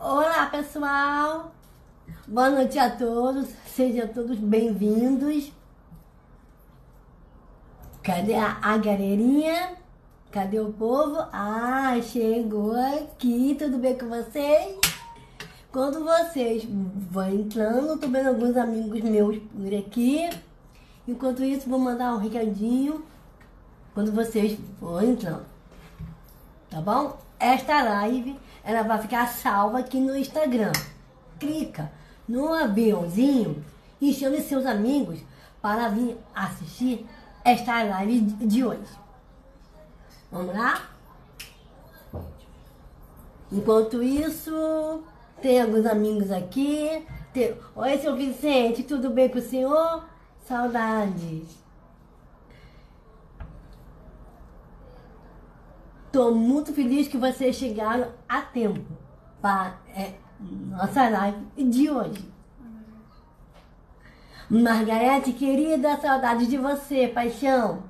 Olá, pessoal! Boa noite a todos, sejam todos bem-vindos. Cadê a galerinha? Cadê o povo? Ah, chegou aqui, tudo bem com vocês? Quando vocês vão entrando, tô vendo alguns amigos meus por aqui. Enquanto isso, vou mandar um recadinho quando vocês vão entrando. Tá bom? Esta live, ela vai ficar salva aqui no Instagram. Clica no aviãozinho e chame seus amigos para vir assistir esta live de hoje. Vamos lá? Enquanto isso, tem alguns amigos aqui. Oi, seu Vicente, tudo bem com o senhor? Saudades. Estou muito feliz que vocês chegaram a tempo para nossa live de hoje. Margarete, querida, saudade de você, paixão.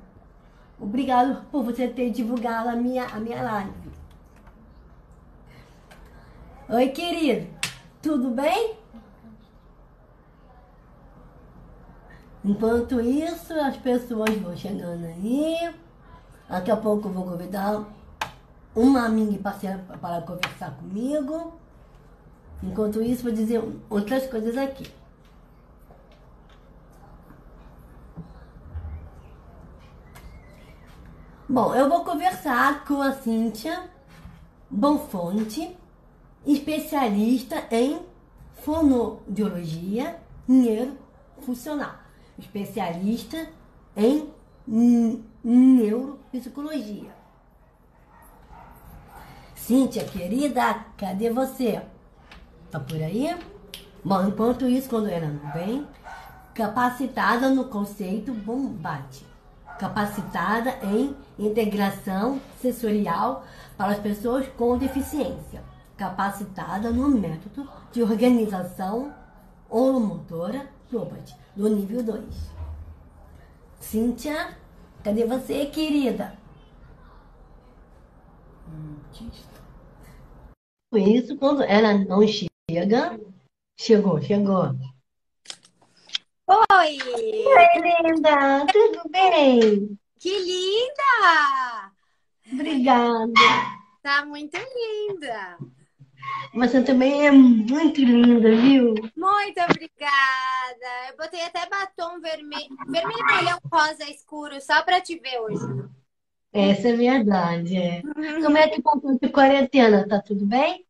Obrigado por você ter divulgado a minha live. Oi, querido, tudo bem? Enquanto isso, as pessoas vão chegando aí. Daqui a pouco eu vou convidar uma amiga e parceira para conversar comigo. Enquanto isso, vou dizer outras coisas aqui. Bom, eu vou conversar com a Cíntia Bonfonte, especialista em fonoaudiologia neurofuncional, especialista em neuropsicologia. Cíntia, querida, cadê você? Tá por aí? Bom, enquanto isso, quando ela não vem, capacitada no conceito Bombate. Capacitada em integração sensorial para as pessoas com deficiência. Capacitada no método de organização oromotora Bombate, do nível 2. Cíntia, cadê você, querida? Isso, quando ela não chega... Chegou. Oi! Oi, linda, tudo bem? Que linda! Obrigada. Tá muito linda! Você também é muito linda, viu? Muito obrigada! Eu botei até batom vermelho. Vermelho não, ele é um rosa escuro, só pra te ver hoje. Essa é verdade, é. Como é que tá a quarentena? Tá tudo bem?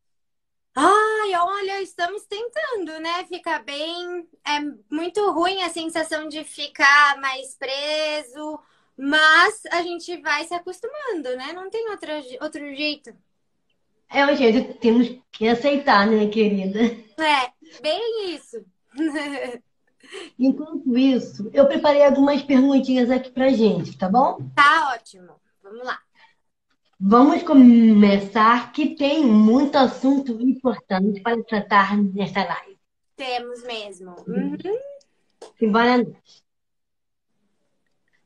Ai, olha, estamos tentando, né? Ficar bem. É muito ruim a sensação de ficar mais preso, mas a gente vai se acostumando, né? Não tem outro jeito. É o jeito que temos que aceitar, né, querida? É, bem isso. Enquanto isso, eu preparei algumas perguntinhas aqui pra gente, tá bom? Tá ótimo. Vamos lá. Vamos começar, que tem muito assunto importante para tratar nesta live. Temos mesmo. Uhum. Simbora.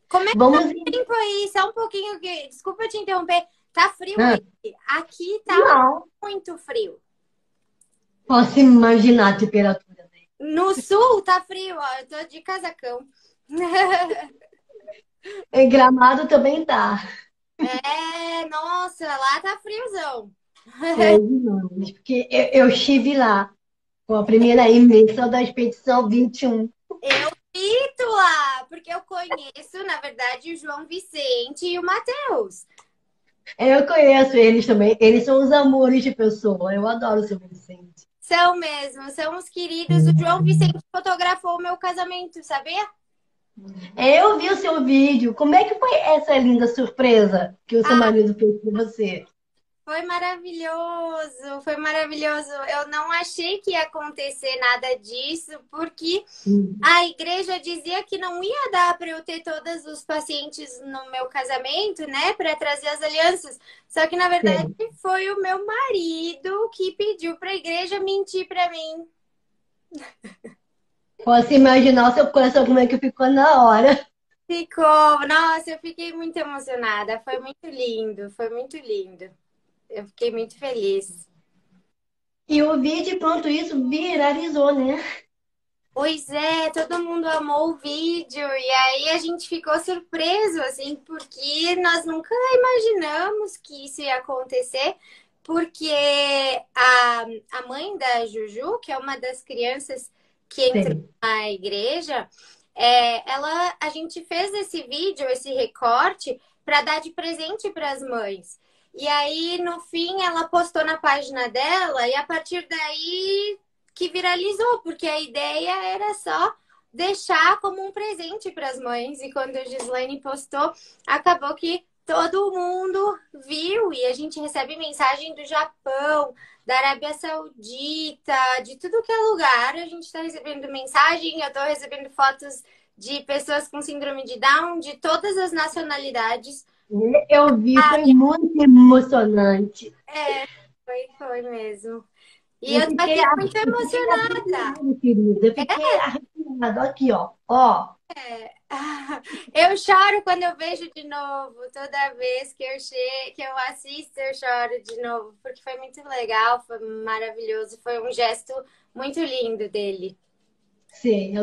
Como é que tá Vamos. o tempo aí? Só um pouquinho que. Desculpa te interromper. Tá frio Ah, aí? Aqui tá não. muito frio. Posso imaginar a temperatura, né? No sul tá frio, ó. Eu tô de casacão. Em Gramado também tá. É, nossa, lá tá friozão. É demais, porque eu estive lá com a primeira emissão da Expedição 21. Eu pito lá, porque eu conheço, na verdade, o João Vicente e o Matheus. Eu conheço eles também. Eles são os amores de pessoa. Eu adoro o seu Vicente. São mesmo, são os queridos. O João Vicente fotografou o meu casamento, sabia? Eu vi o seu vídeo. Como é que foi essa linda surpresa que o seu marido fez para você? Foi maravilhoso, foi maravilhoso. Eu não achei que ia acontecer nada disso, porque a igreja dizia que não ia dar para eu ter todos os pacientes no meu casamento, né, para trazer as alianças. Só que na verdade Sim. foi o meu marido que pediu para a igreja mentir para mim. Posso imaginar o seu coração como é que ficou na hora. Ficou, nossa, eu fiquei muito emocionada. Foi muito lindo, foi muito lindo. Eu fiquei muito feliz. E o vídeo, enquanto isso, viralizou, né? Pois é, todo mundo amou o vídeo e aí a gente ficou surpreso, assim, porque nós nunca imaginamos que isso ia acontecer, porque a mãe da Juju, que é uma das crianças que entrou Sei. na igreja, a gente fez esse vídeo, esse recorte, para dar de presente para as mães. E aí, no fim, ela postou na página dela e a partir daí que viralizou, porque a ideia era só deixar como um presente para as mães. E quando a Gislaine postou, acabou que todo mundo viu e a gente recebe mensagem do Japão, da Arábia Saudita, de tudo que é lugar. A gente está recebendo mensagem, eu estou recebendo fotos de pessoas com síndrome de Down, de todas as nacionalidades. Eu vi, foi muito emocionante. Foi mesmo. E Eu eu tô fiquei, aqui muito eu fiquei emocionada. arrepiada, querida. Eu fiquei arrepiada. Aqui, ó. Ó. Eu choro quando eu vejo de novo. Toda vez que eu assisto, eu choro de novo, porque foi muito legal, foi maravilhoso, foi um gesto muito lindo dele. Sei.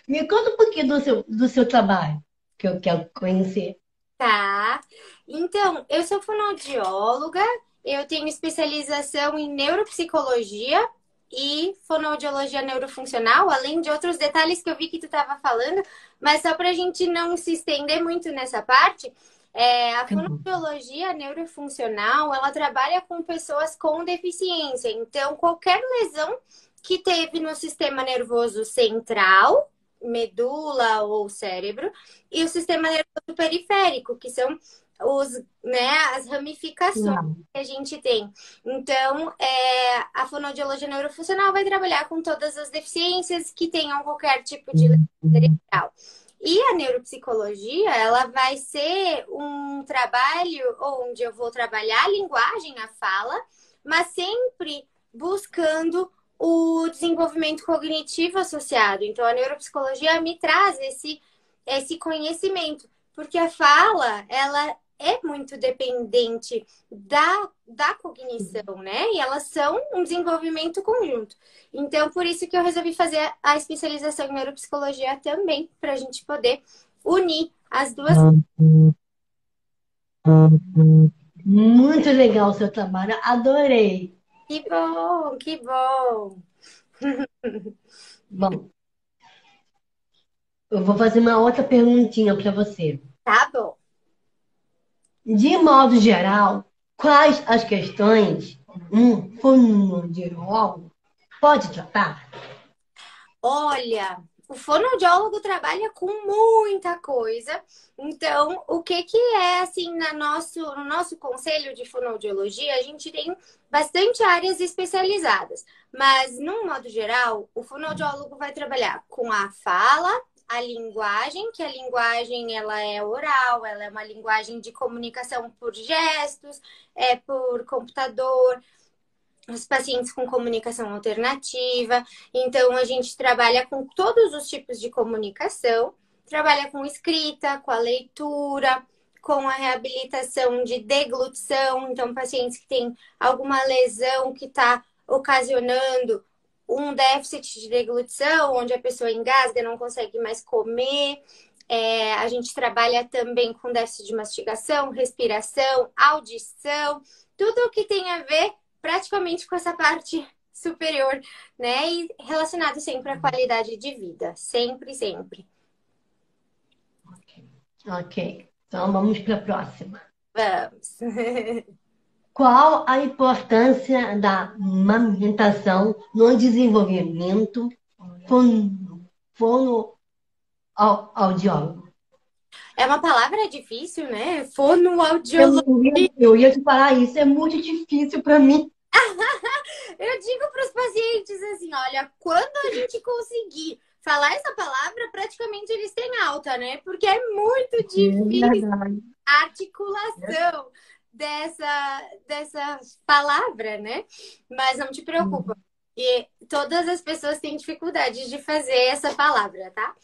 Me conta um pouquinho do seu trabalho, que eu quero conhecer. Tá. Então, eu sou fonoaudióloga, eu tenho especialização em neuropsicologia e fonoaudiologia neurofuncional, além de outros detalhes que eu vi que tu estava falando, mas só para a gente não se estender muito nessa parte, a fonoaudiologia neurofuncional, ela trabalha com pessoas com deficiência. Então, qualquer lesão que teve no sistema nervoso central, medula ou cérebro, e o sistema nervoso periférico, que são as ramificações Não. que a gente tem. Então, a fonoaudiologia neurofuncional vai trabalhar com todas as deficiências que tenham qualquer tipo de lesão cerebral. E a neuropsicologia, ela vai ser um trabalho onde eu vou trabalhar a linguagem, a fala, mas sempre buscando o desenvolvimento cognitivo associado. Então, a neuropsicologia me traz esse conhecimento, porque a fala, ela é muito dependente da cognição, né? E elas são um desenvolvimento conjunto. Então, por isso que eu resolvi fazer a especialização em neuropsicologia também, para a gente poder unir as duas. Muito legal o seu trabalho, adorei. Que bom, que bom. Bom, eu vou fazer uma outra perguntinha para você. Tá bom. De modo geral, quais as questões um fonoaudiólogo pode tratar? Olha, o fonoaudiólogo trabalha com muita coisa. Então, o que que é assim no nosso conselho de fonoaudiologia, a gente tem bastante áreas especializadas. Mas, num modo geral, o fonoaudiólogo vai trabalhar com a fala, a linguagem, que a linguagem ela é oral, ela é uma linguagem de comunicação por gestos, por computador, os pacientes com comunicação alternativa. Então, a gente trabalha com todos os tipos de comunicação, trabalha com escrita, com a leitura, com a reabilitação de deglutição. Então, pacientes que têm alguma lesão que está ocasionando um déficit de deglutição, onde a pessoa engasga, não consegue mais comer. A gente trabalha também com déficit de mastigação, respiração, audição, tudo o que tem a ver praticamente com essa parte superior, né? E relacionado sempre à qualidade de vida. Sempre, sempre. Ok, então vamos para a próxima. Vamos. Qual a importância da amamentação no desenvolvimento fonoaudiólogo? É uma palavra difícil, né? Eu, Fonoaudiologia. eu ia te falar isso, é muito difícil para mim. Eu digo para os pacientes assim, olha, quando a gente conseguir falar essa palavra, praticamente eles têm alta, né? Porque é muito É difícil verdade. a articulação dessa palavra, né? Mas não te preocupa. E todas as pessoas têm dificuldade de fazer essa palavra, tá?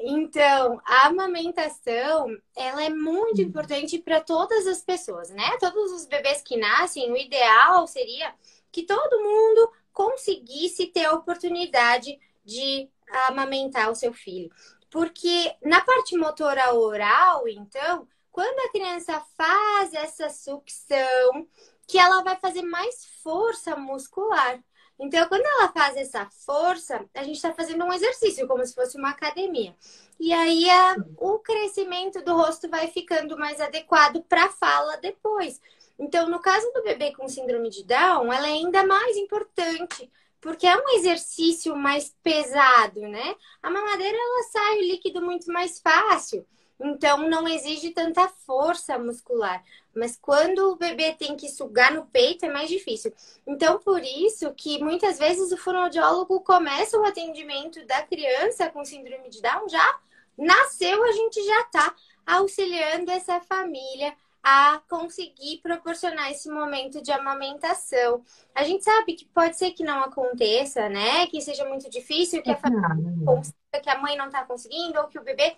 Então, a amamentação, ela é muito importante para todas as pessoas, né? Todos os bebês que nascem, o ideal seria que todo mundo conseguisse ter a oportunidade de amamentar o seu filho. Porque na parte motora oral, então, quando a criança faz essa sucção, que ela vai fazer mais força muscular. Então, quando ela faz essa força, a gente está fazendo um exercício, como se fosse uma academia. E aí o crescimento do rosto vai ficando mais adequado para a fala depois. Então, no caso do bebê com síndrome de Down, ela é ainda mais importante, porque é um exercício mais pesado, né? A mamadeira, ela sai o líquido muito mais fácil. Então, não exige tanta força muscular. Mas quando o bebê tem que sugar no peito, é mais difícil. Então, por isso que muitas vezes o fonoaudiólogo começa o atendimento da criança com síndrome de Down, já nasceu, a gente já está auxiliando essa família a conseguir proporcionar esse momento de amamentação. A gente sabe que pode ser que não aconteça, né? Que seja muito difícil, que a família consiga, que a mãe não está conseguindo, ou que o bebê...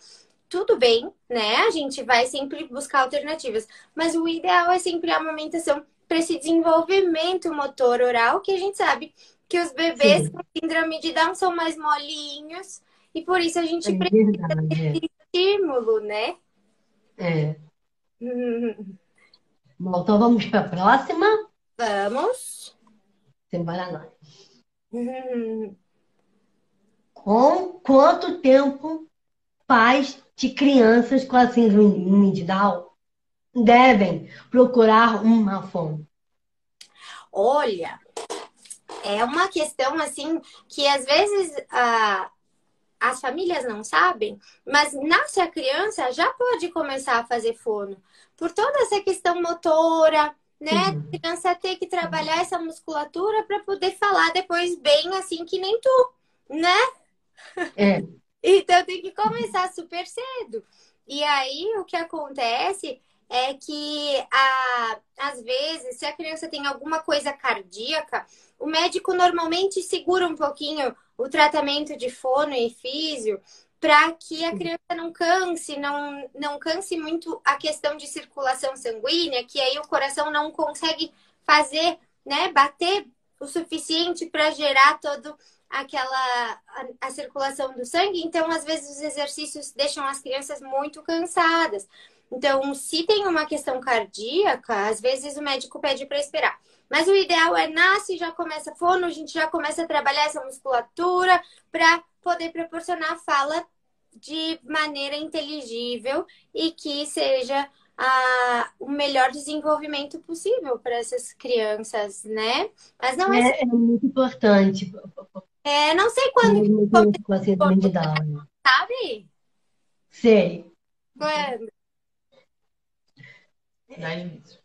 Tudo bem, né? A gente vai sempre buscar alternativas. Mas o ideal é sempre a amamentação para esse desenvolvimento motor oral, que a gente sabe que os bebês com síndrome de Down são mais molinhos e por isso a gente precisa desse estímulo, né? É. Bom, então vamos para a próxima? Vamos. Simbora nós. Com quanto tempo pais de crianças com a síndrome de Down devem procurar uma fono? Olha, é uma questão assim que às vezes as famílias não sabem, mas nasce a criança, já pode começar a fazer fono. Por toda essa questão motora, né? A criança ter que trabalhar essa musculatura para poder falar depois bem assim que nem tu, né? É. Então tem que começar super cedo. E aí o que acontece é que às vezes, se a criança tem alguma coisa cardíaca, o médico normalmente segura um pouquinho o tratamento de fono e físio para que a criança não canse, não canse muito a questão de circulação sanguínea, que aí o coração não consegue fazer, né, bater o suficiente para gerar todo a circulação do sangue. Então, às vezes, os exercícios deixam as crianças muito cansadas. Então, se tem uma questão cardíaca, às vezes o médico pede para esperar. Mas o ideal é nasce, já começa fono, a gente já começa a trabalhar essa musculatura para poder proporcionar a fala de maneira inteligível e que seja o melhor desenvolvimento possível para essas crianças, né? Mas não é muito importante. Não sei quando com a síndrome de Down. sabe? Sei. Quando? 10 meses.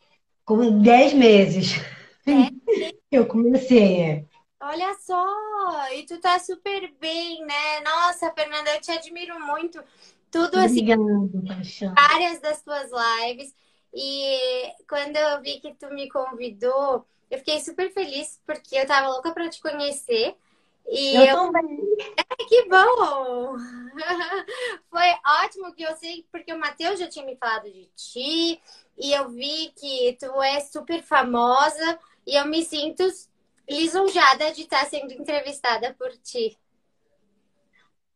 Com 10 meses. 10? Eu comecei. Olha só, e tu tá super bem, né? Nossa, Fernanda, eu te admiro muito. Tudo assim, Obrigada, paixão. várias das tuas lives. E quando eu vi que tu me convidou, eu fiquei super feliz, porque eu tava louca pra te conhecer. E Eu também. que bom! Foi ótimo que eu sei, porque o Matheus já tinha me falado de ti, e eu vi que tu é super famosa, e eu me sinto lisonjada de estar sendo entrevistada por ti.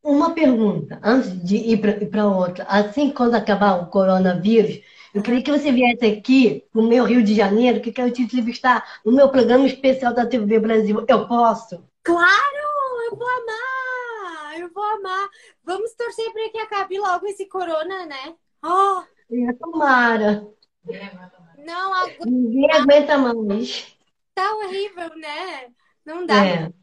Uma pergunta, antes de ir para outra. Assim, quando acabar o coronavírus, eu queria que você viesse aqui no meu Rio de Janeiro, que eu quero te entrevistar no meu programa especial da TV Brasil. Eu posso? Claro! Eu vou amar! Eu vou amar! Vamos torcer para que acabe logo esse corona, né? Oh, Tomara. não aguento, Ninguém aguenta mais. tá horrível, né? Não dá. É.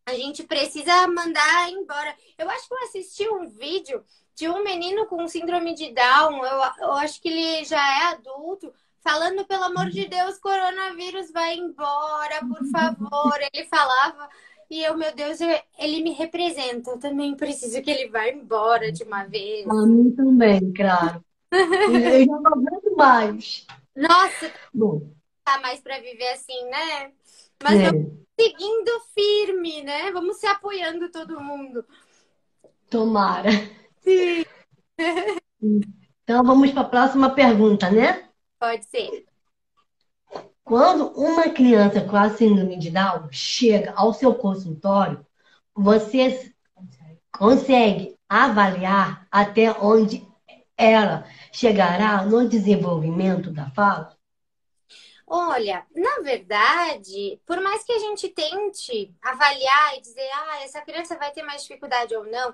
A gente precisa mandar embora. Eu acho que eu assisti um vídeo de um menino com síndrome de Down. Eu acho que ele já é adulto, falando, pelo amor de Deus, coronavírus, vai embora, por favor. Ele falava, e eu, meu Deus, ele me representa. Eu também preciso que ele vá embora de uma vez. A mim também, claro. Eu já não aguento mais. Nossa, Bom, tá mais para viver assim, né? Mas vamos seguindo firme, né? Vamos se apoiando todo mundo. tomara. Sim. Então vamos para a próxima pergunta, né? Pode ser. Quando uma criança com a síndrome de Down chega ao seu consultório, você consegue avaliar até onde ela chegará no desenvolvimento da fala? Olha, na verdade, por mais que a gente tente avaliar e dizer, essa criança vai ter mais dificuldade ou não,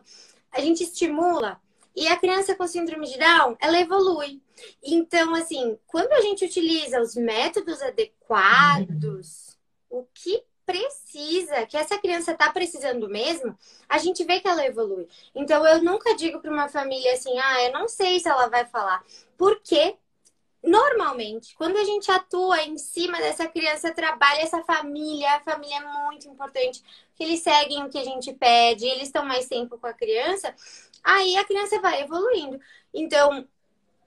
a gente estimula e a criança com síndrome de Down, ela evolui. Então, assim, quando a gente utiliza os métodos adequados, o que precisa, que essa criança está precisando mesmo, a gente vê que ela evolui. Então, eu nunca digo para uma família assim, eu não sei se ela vai falar. Porque normalmente, quando a gente atua em cima dessa criança, trabalha essa família, a família é muito importante, que eles seguem o que a gente pede, eles estão mais tempo com a criança, aí a criança vai evoluindo. Então,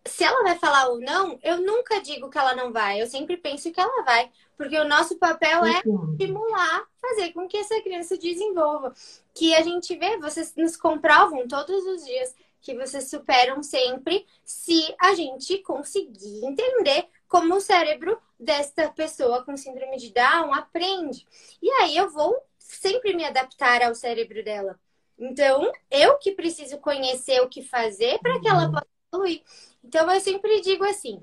se ela vai falar ou não, eu nunca digo que ela não vai, eu sempre penso que ela vai, porque o nosso papel é estimular, fazer com que essa criança desenvolva. Que a gente vê, vocês nos comprovam todos os dias que vocês superam sempre se a gente conseguir entender como o cérebro desta pessoa com síndrome de Down aprende. E aí eu vou sempre me adaptar ao cérebro dela. Então, eu que preciso conhecer o que fazer para que ela possa evoluir. Então, eu sempre digo assim: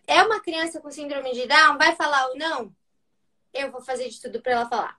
é uma criança com síndrome de Down, vai falar ou não? Eu vou fazer de tudo para ela falar.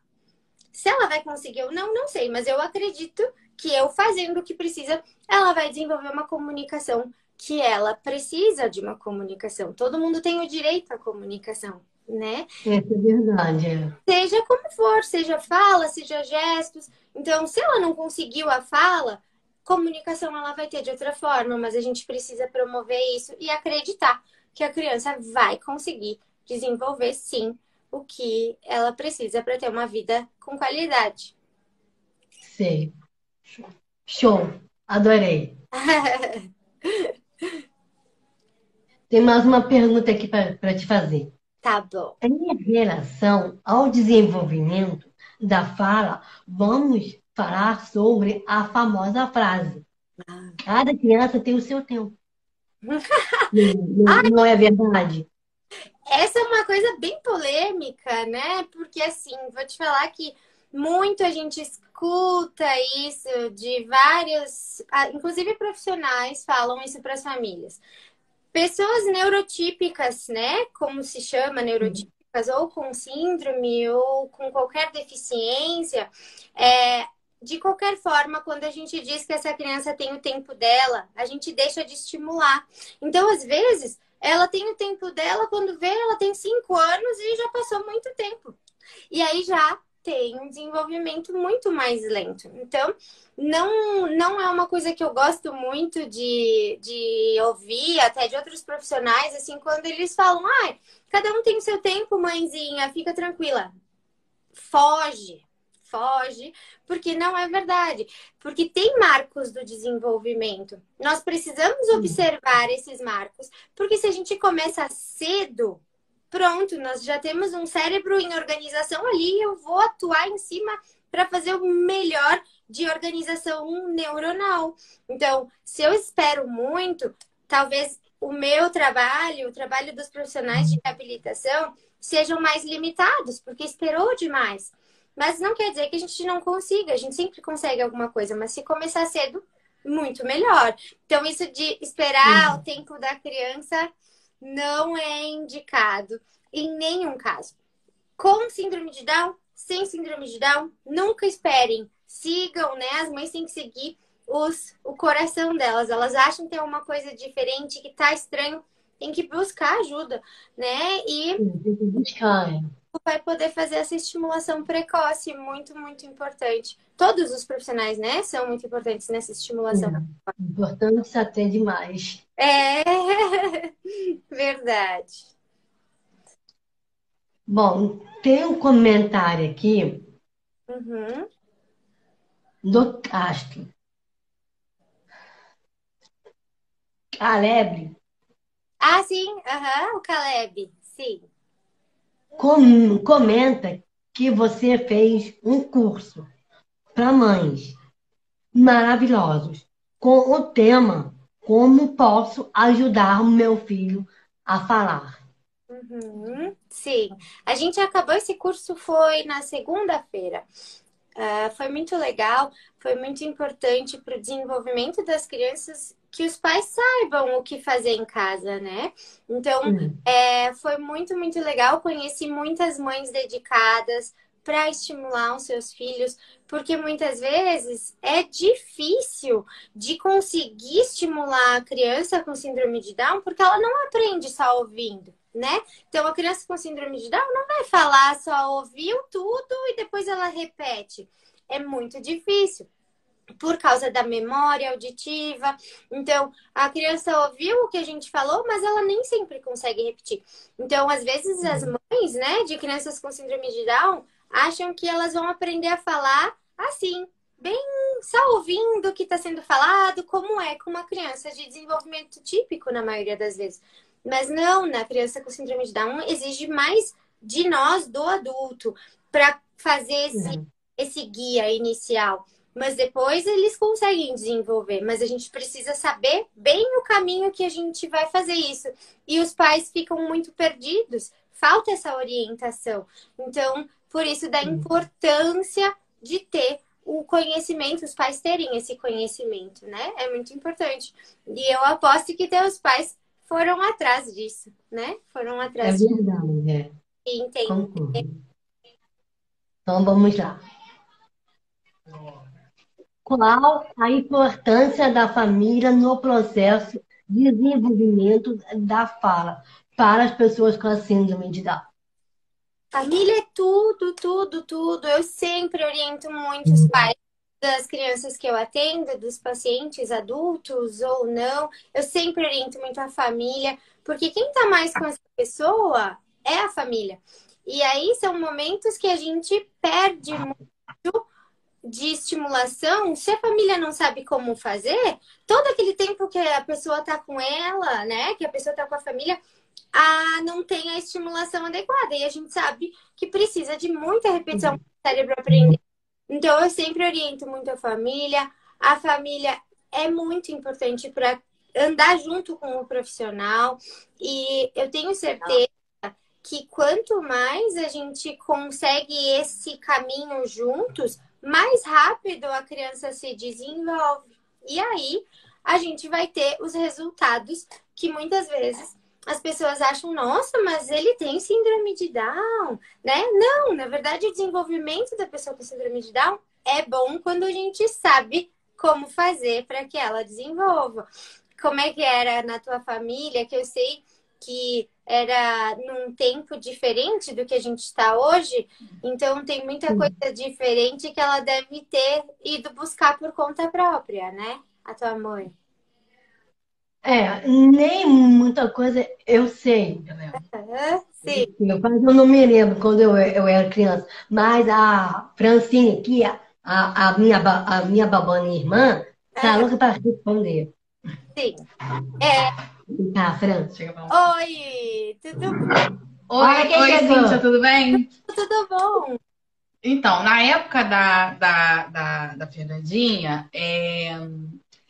Se ela vai conseguir ou não, não sei, mas eu acredito que eu fazendo o que precisa, ela vai desenvolver uma comunicação que ela precisa de uma comunicação. Todo mundo tem o direito à comunicação, né? É verdade. Seja como for, seja fala, seja gestos. Então, se ela não conseguiu a fala, comunicação ela vai ter de outra forma, mas a gente precisa promover isso e acreditar que a criança vai conseguir desenvolver sim o que ela precisa para ter uma vida com qualidade. Sei. Show. Adorei. Tem mais uma pergunta aqui para te fazer. Tá bom. Em relação ao desenvolvimento da fala, vamos falar sobre a famosa frase: cada criança tem o seu tempo. Não é verdade? Essa é uma coisa bem polêmica, né? Porque assim, vou te falar que muito a gente escuta isso de vários, inclusive profissionais falam isso para as famílias. Pessoas neurotípicas, né? Como se chama, neurotípicas, ou com síndrome, ou com qualquer deficiência, de qualquer forma, quando a gente diz que essa criança tem o tempo dela, a gente deixa de estimular. Então, às vezes, ela tem o tempo dela, quando vê, ela tem 5 anos e já passou muito tempo. E aí já tem um desenvolvimento muito mais lento. Então, não é uma coisa que eu gosto muito de ouvir, até de outros profissionais, assim, quando eles falam, cada um tem o seu tempo, mãezinha, fica tranquila. Foge, porque não é verdade. Porque tem marcos do desenvolvimento. Nós precisamos observar esses marcos, porque se a gente começa cedo, pronto, nós já temos um cérebro em organização ali e eu vou atuar em cima para fazer o melhor de organização neuronal. Então, se eu espero muito, talvez o meu trabalho, o trabalho dos profissionais de reabilitação, sejam mais limitados, porque esperou demais. Mas não quer dizer que a gente não consiga, a gente sempre consegue alguma coisa, mas se começar cedo, muito melhor. Então, isso de esperar o tempo da criança não é indicado em nenhum caso. Com síndrome de Down, sem síndrome de Down, nunca esperem. Sigam, né? As mães têm que seguir o coração delas. Elas acham que tem uma coisa diferente, que tá estranho, tem que buscar ajuda, né? E Tem que buscar. vai poder fazer essa estimulação precoce, muito, muito importante. Todos os profissionais, né, são muito importantes nessa estimulação. Importante até demais. É verdade. Bom, tem um comentário aqui do Castro. Caleb. Ah, sim, o Caleb, sim. Comenta que você fez um curso para mães maravilhosos com o tema Como posso ajudar o meu filho a falar? Uhum, sim. A gente acabou esse curso foi na segunda-feira. Foi muito legal, foi muito importante para o desenvolvimento das crianças que os pais saibam o que fazer em casa, né? Então, Hum. foi muito, muito legal. Conheci muitas mães dedicadas para estimular os seus filhos, porque muitas vezes é difícil de conseguir estimular a criança com síndrome de Down, porque ela não aprende só ouvindo, né? Então, a criança com síndrome de Down não vai falar, só ouviu tudo e depois ela repete. É muito difícil por causa da memória auditiva. Então, a criança ouviu o que a gente falou, mas ela nem sempre consegue repetir. Então, às vezes, as mães, né, de crianças com síndrome de Down acham que elas vão aprender a falar assim, bem só ouvindo o que está sendo falado, como é com uma criança de desenvolvimento típico, na maioria das vezes. Mas não, na criança com síndrome de Down exige mais de nós, do adulto, para fazer esse guia inicial. Mas depois eles conseguem desenvolver. Mas a gente precisa saber bem o caminho que a gente vai fazer isso. E os pais ficam muito perdidos. Falta essa orientação. Então, por isso da importância de ter o conhecimento, os pais terem esse conhecimento, né? É muito importante. E eu aposto que teus pais foram atrás disso, né? Foram É atrás de verdade, é. entender. Concordo. Então vamos lá. Qual a importância da família no processo de desenvolvimento da fala para as pessoas com a síndrome de Down? Família é tudo, tudo, tudo. Eu sempre oriento muito os pais das crianças que eu atendo, dos pacientes adultos ou não. Eu sempre oriento muito a família, porque quem tá mais com essa pessoa é a família. E aí são momentos que a gente perde muito de estimulação. Se a família não sabe como fazer, todo aquele tempo que a pessoa tá com ela, né, que a pessoa tá com a família, não tem a estimulação adequada. E a gente sabe que precisa de muita repetição para o cérebro aprender. Então, eu sempre oriento muito a família. A família é muito importante para andar junto com o profissional. E eu tenho certeza que quanto mais a gente consegue esse caminho juntos, mais rápido a criança se desenvolve. E aí a gente vai ter os resultados que muitas vezes as pessoas acham, nossa, mas ele tem síndrome de Down, né? Não, na verdade, o desenvolvimento da pessoa com síndrome de Down é bom quando a gente sabe como fazer para que ela desenvolva. Como é que era na tua família, que eu sei que era num tempo diferente do que a gente está hoje, então tem muita coisa diferente que ela deve ter ido buscar por conta própria, né? A tua mãe. Nem muita coisa eu sei, Sim. mas eu não me lembro quando eu era criança. Mas a Francine aqui, a minha babana irmã, tá louca para responder. Sim. É. Tá, Fran, chega pra lá. Oi, tudo bom? Olha quem Oi, chegou. Cíntia, tudo bem? Tudo bom? Então, na época da Fernandinha,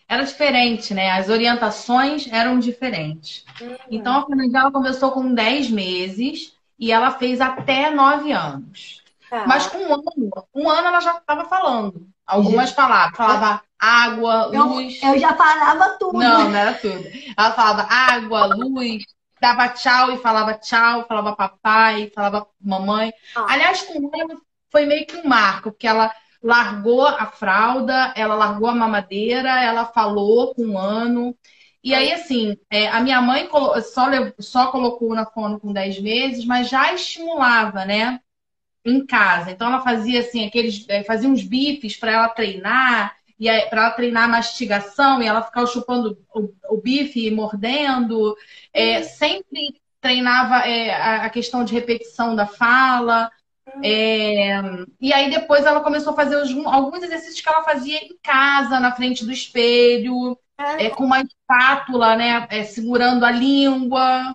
era diferente, né? As orientações eram diferentes. Então, a Fernandinha ela começou com 10 meses e ela fez até 9 anos. Tá. Mas com um ano ela já estava falando algumas palavras. Falava água, luz. Eu já falava tudo. Não era tudo. Ela falava água, luz, dava tchau, falava papai, falava mamãe. Aliás, com ela foi meio que um marco, porque ela largou a fralda, ela largou a mamadeira, ela falou com 1 ano. E aí, assim, a minha mãe só colocou na fono com 10 meses, mas já estimulava, né? Em casa. Então ela fazia assim, fazia uns bifes para ela treinar, e para ela treinar a mastigação, e ela ficava chupando o bife e mordendo. Sempre treinava a questão de repetição da fala. E aí depois ela começou a fazer alguns exercícios que ela fazia em casa, na frente do espelho, com uma espátula, né? Segurando a língua.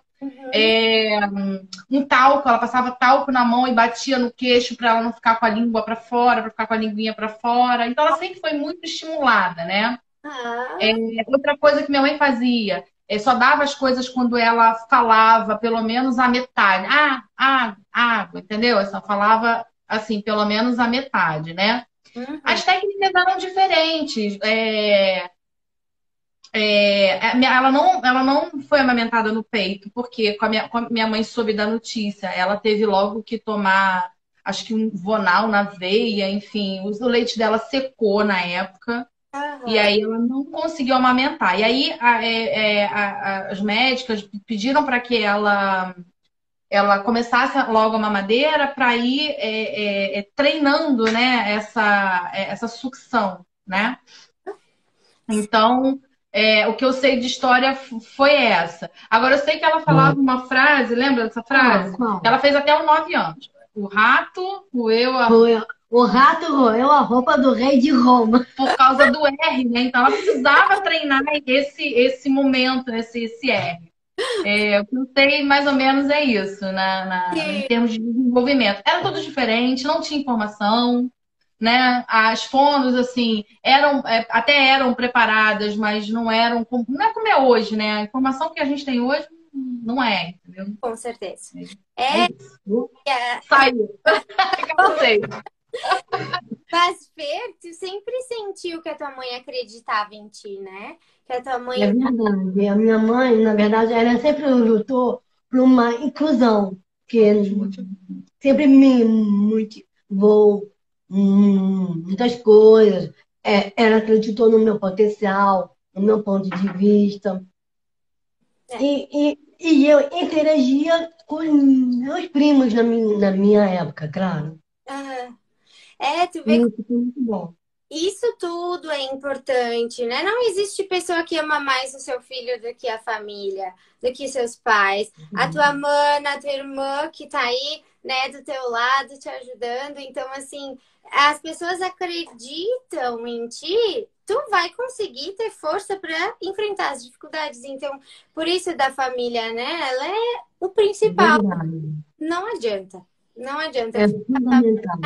Um talco, ela passava talco na mão e batia no queixo para ela não ficar com a língua para fora, para ficar com a linguinha para fora. Então ela sempre foi muito estimulada, né? Outra coisa que minha mãe fazia, só dava as coisas quando ela falava pelo menos a metade. Água, entendeu? Eu só falava assim, pelo menos a metade, né? Uhum. As técnicas eram diferentes. Ela não foi amamentada no peito, porque com a minha mãe soube da notícia. Ela teve logo que tomar, acho que um Vonal na veia, enfim, o leite dela secou na época. E Aham. aí ela não conseguiu amamentar. E aí as médicas pediram para que ela começasse logo a mamadeira para ir treinando, né, essa sucção, né? Então, o que eu sei de história foi essa. Agora, eu sei que ela falava uma frase, lembra dessa frase? Qual? Ela fez até os 9 anos. O rato roeu a... O rato roeu a roupa do rei de Roma. por causa do R, né? Então, ela precisava treinar esse momento, esse R. O que eu sei mais ou menos é isso, em Sim, termos de desenvolvimento. Era tudo diferente, não tinha informação, né? As fonos, assim, até eram preparadas, mas não eram não é como é hoje, né? A informação que a gente tem hoje não é, entendeu? com certeza. É É, isso. é, Saiu. Cansei. mas Fer, tu sempre sentiu que a tua mãe acreditava em ti, né? Que a tua É mãe. verdade. A minha mãe, na verdade, ela sempre lutou por uma inclusão, que sempre me motivou muitas coisas. Ela acreditou no meu potencial, no meu ponto de vista. É, E eu interagia com meus primos na minha época, claro. aham. Tu E vê. isso foi muito bom. Isso tudo é importante, né? Não existe pessoa que ama mais o seu filho do que a família, do que seus pais. A tua mãe, a tua irmã que tá aí, né, do teu lado, te ajudando. Então, assim, as pessoas acreditam em ti, tu vai conseguir ter força para enfrentar as dificuldades. Então, por isso da família, né? Ela é o principal. Verdade. Não adianta. Não adianta. É fundamental.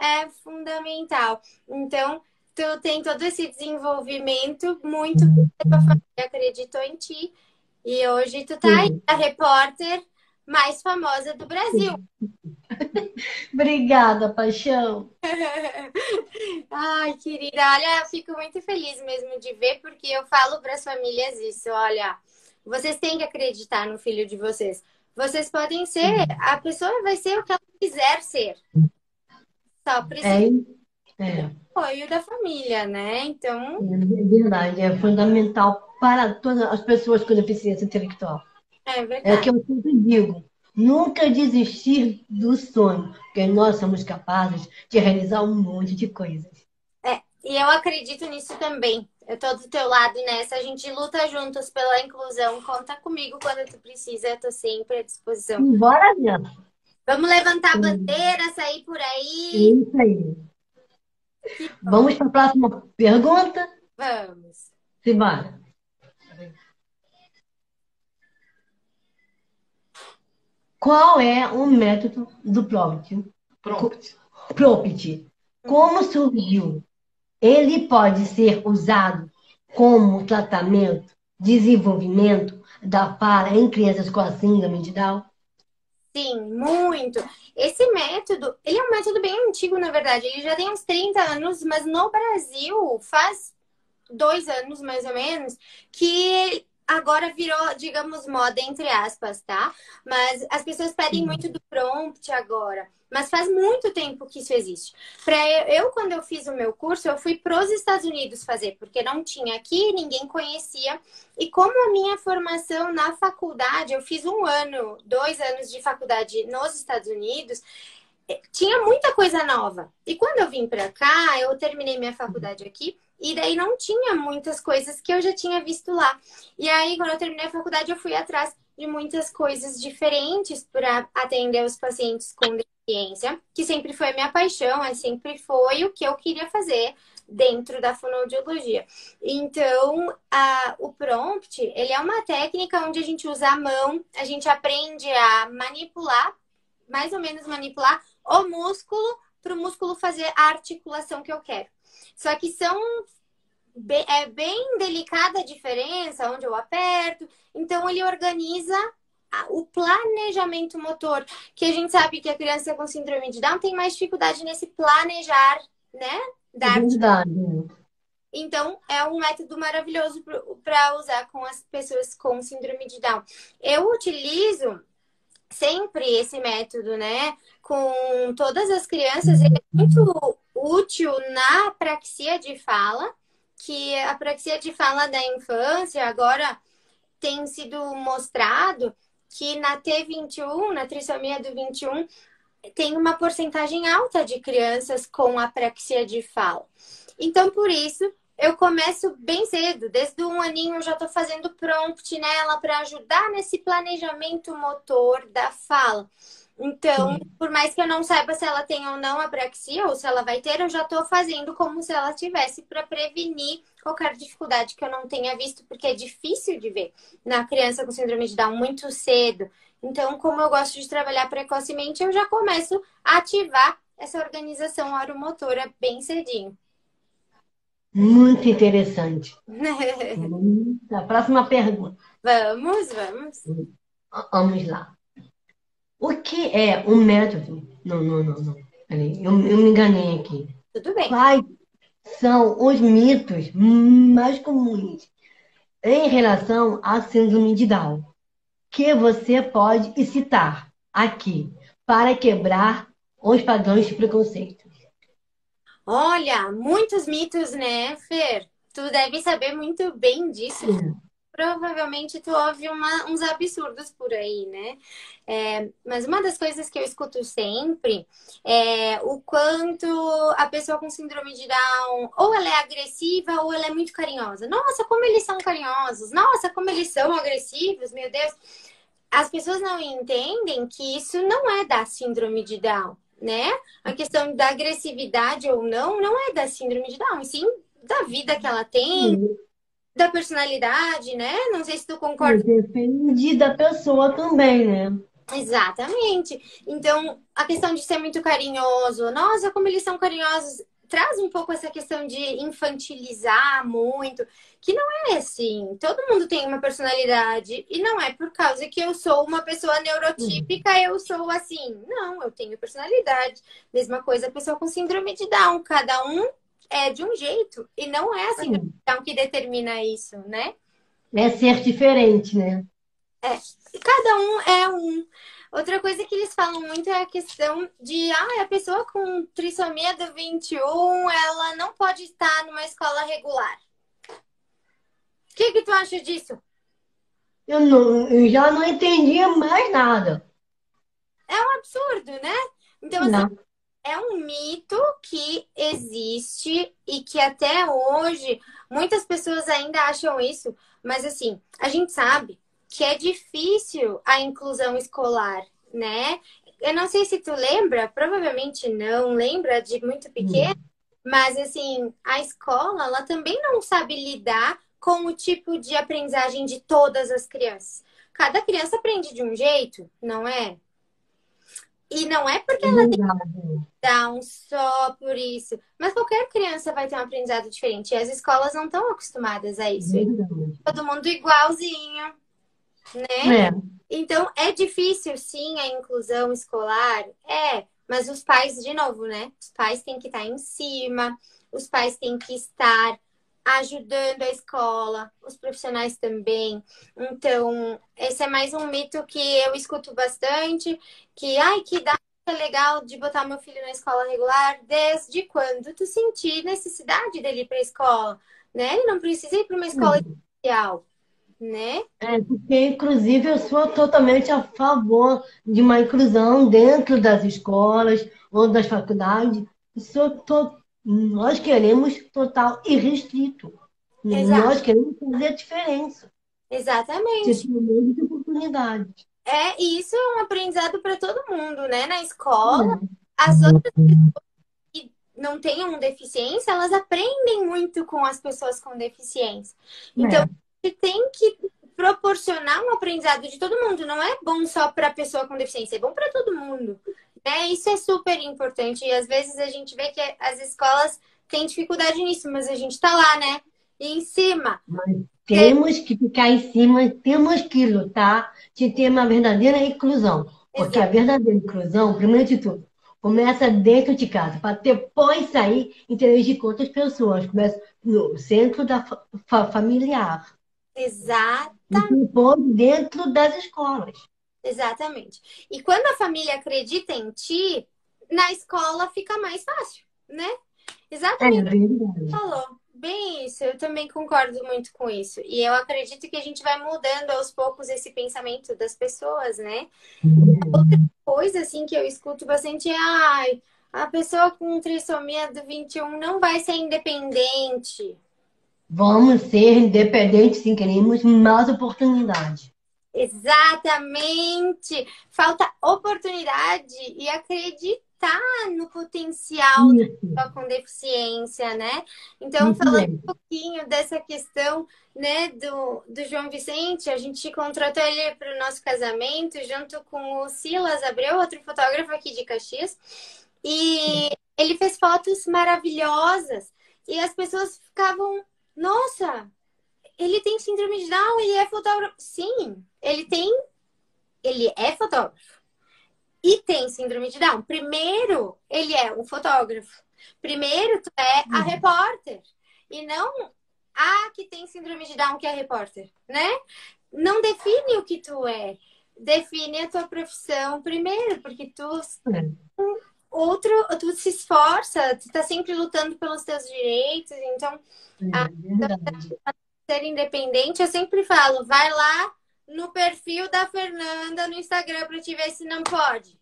É fundamental. Então, tu tem todo esse desenvolvimento muito porque a tua família acreditou em ti. E hoje tu tá aí, Sim. a repórter mais famosa do Brasil. Obrigada, paixão. Ai, querida, olha, eu fico muito feliz mesmo de ver, porque eu falo para as famílias isso, olha, vocês têm que acreditar no filho de vocês. Vocês podem ser, a pessoa vai ser o que ela quiser ser. Só precisa É, do é, apoio da família, né? Então, é verdade. É fundamental para todas as pessoas com deficiência intelectual. é É o que verdade. eu sempre digo. Nunca desistir do sonho, porque nós somos capazes de realizar um monte de coisas. E eu acredito nisso também. Eu tô do teu lado nessa. A gente luta juntos pela inclusão. Conta comigo quando tu precisa. Eu tô sempre à disposição. Embora nessa. Vamos levantar a É bandeira, sair por aí. isso aí. Que bom. Vamos para a próxima pergunta? Vamos. Simbora. Qual é o método do prompt? Prompt. Como surgiu? Ele pode ser usado como tratamento, desenvolvimento da fala em crianças com a síndrome de Down? Sim, muito. Esse método, ele é um método bem antigo, na verdade. Ele já tem uns 30 anos, mas no Brasil faz 2 anos, mais ou menos, que agora virou, digamos, moda, entre aspas, tá? Mas as pessoas pedem muito do prompt agora. Mas faz muito tempo que isso existe. Quando eu fiz o meu curso, eu fui para os Estados Unidos fazer, porque não tinha aqui, ninguém conhecia. E como a minha formação na faculdade, eu fiz 1 ano, 2 anos de faculdade nos Estados Unidos, tinha muita coisa nova. E quando eu vim para cá, eu terminei minha faculdade aqui, e daí não tinha muitas coisas que eu já tinha visto lá. E aí, quando eu terminei a faculdade, eu fui atrás de muitas coisas diferentes para atender os pacientes com deficiência, que sempre foi a minha paixão, sempre foi o que eu queria fazer dentro da fonoaudiologia. Então, o prompt, ele é uma técnica onde a gente usa a mão, a gente aprende a manipular, mais ou menos manipular o músculo para o músculo fazer a articulação que eu quero. Só que são é bem delicada a diferença, onde eu aperto. Então, ele organiza o planejamento motor, que a gente sabe que a criança com síndrome de Down tem mais dificuldade nesse planejar, né? É Da verdade. Então, é um método maravilhoso para usar com as pessoas com síndrome de Down. Eu utilizo sempre esse método, né? Com todas as crianças, ele é muito útil na apraxia de fala, que a apraxia de fala da infância agora tem sido mostrado que na T21, na trissomia do 21, tem uma porcentagem alta de crianças com apraxia de fala. Então, por isso, eu começo bem cedo, desde 1 aninho eu já estou fazendo prompt nela para ajudar nesse planejamento motor da fala. Então, por mais que eu não saiba se ela tem ou não apraxia ou se ela vai ter, eu já estou fazendo como se ela tivesse para prevenir qualquer dificuldade que eu não tenha visto, porque é difícil de ver na criança com síndrome de Down muito cedo. Então, como eu gosto de trabalhar precocemente, eu já começo a ativar essa organização oromotora bem cedinho. Muito interessante. A próxima pergunta. Vamos. Vamos lá. O que é um método? Não. Peraí, eu me enganei aqui. Tudo bem. Quais são os mitos mais comuns em relação à síndrome de Down que você pode citar aqui para quebrar os padrões de preconceito? Olha, muitos mitos, né, Fer? Tu deve saber muito bem disso. Provavelmente tu ouve uns absurdos por aí, né? Mas uma das coisas que eu escuto sempre é o quanto a pessoa com síndrome de Down ou ela é agressiva ou ela é muito carinhosa. Nossa, como eles são carinhosos! Nossa, como eles são agressivos! Meu Deus! As pessoas não entendem que isso não é da síndrome de Down, né? A questão da agressividade ou não é da síndrome de Down, e sim da vida que ela tem, da personalidade, né? Não sei se tu concorda. Depende da pessoa também, né? Exatamente. Então, a questão de ser muito carinhoso, nossa, como eles são carinhosos, traz um pouco essa questão de infantilizar muito, que não é assim. Todo mundo tem uma personalidade e não é por causa que eu sou uma pessoa neurotípica, eu sou assim. Não, eu tenho personalidade. Mesma coisa a pessoa com síndrome de Down. Cada um é de um jeito e não é a síndrome de Down que determina isso, né? É ser diferente, né? Cada um é um. Outra coisa que eles falam muito é a questão de a pessoa com trissomia do 21, ela não pode estar numa escola regular. O que tu acha disso? Eu já não entendia mais nada. É um absurdo, né? Então, assim, é um mito que existe e que até hoje muitas pessoas ainda acham isso. Mas, assim, a gente sabe que é difícil a inclusão escolar, né? Eu não sei se tu lembra, provavelmente não lembra de muito pequeno, mas assim, a escola, ela também não sabe lidar com o tipo de aprendizagem de todas as crianças. Cada criança aprende de um jeito, não é? E não é porque ela tem Down só por isso. Mas qualquer criança vai ter um aprendizado diferente. E as escolas não estão acostumadas a isso. Todo mundo igualzinho, né? Então, é difícil, sim, a inclusão escolar? Mas os pais, de novo, né? Os pais têm que estar em cima, os pais têm que estar ajudando a escola, os profissionais também. Então, esse é mais um mito que eu escuto bastante, que dá legal de botar meu filho na escola regular, desde quando tu sentir necessidade dele ir para a escola, né? Ele não precisa ir para uma escola especial, né? Porque, inclusive, eu sou totalmente a favor de uma inclusão dentro das escolas ou das faculdades. Nós queremos total e restrito. Exato. Nós queremos fazer a diferença. Exatamente. De oportunidade. E isso é um aprendizado para todo mundo, né? Na escola, as outras pessoas que não tenham deficiência, elas aprendem muito com as pessoas com deficiência. Então, a gente tem que proporcionar um aprendizado de todo mundo. Não é bom só para a pessoa com deficiência, é bom para todo mundo. Né? Isso é super importante. E às vezes a gente vê que as escolas têm dificuldade nisso, mas a gente está lá, né? em cima. Mas temos que ficar em cima, temos que lutar de ter uma verdadeira inclusão. Porque a Exato. verdadeira inclusão, primeiro de tudo, começa dentro de casa, para depois sair e interagir com outras pessoas. Começa no centro da familiar. Exato. E depois dentro das escolas. Exatamente. E quando a família acredita em ti, na escola fica mais fácil, né? É Exatamente o que você verdade. falou. Bem isso, eu também concordo muito com isso. E eu acredito que a gente vai mudando aos poucos esse pensamento das pessoas, né? Coisa assim que eu escuto bastante é, ai, a pessoa com trissomia do 21 não vai ser independente. Vamos ser independentes se queremos mais oportunidade. Exatamente! Falta oportunidade e acreditar no potencial da Isso, pessoa com deficiência, né? Então, isso falando mesmo. um pouquinho dessa questão, né, do João Vicente, a gente contratou ele para o nosso casamento, junto com o Silas Abreu, outro fotógrafo aqui de Caxias, e ele fez fotos maravilhosas, e as pessoas ficavam, nossa, ele tem síndrome de Down, ele é fotógrafo. Sim, ele é fotógrafo e tem síndrome de Down. Primeiro, ele é um fotógrafo. Primeiro, tu é a repórter. E não a que tem síndrome de Down que é repórter, né? Não define o que tu é. Define a tua profissão primeiro, porque tu se esforça, tu tá sempre lutando pelos teus direitos, então a É verdade. ser independente, eu sempre falo, vai lá no perfil da Fernanda no Instagram para te ver se não pode.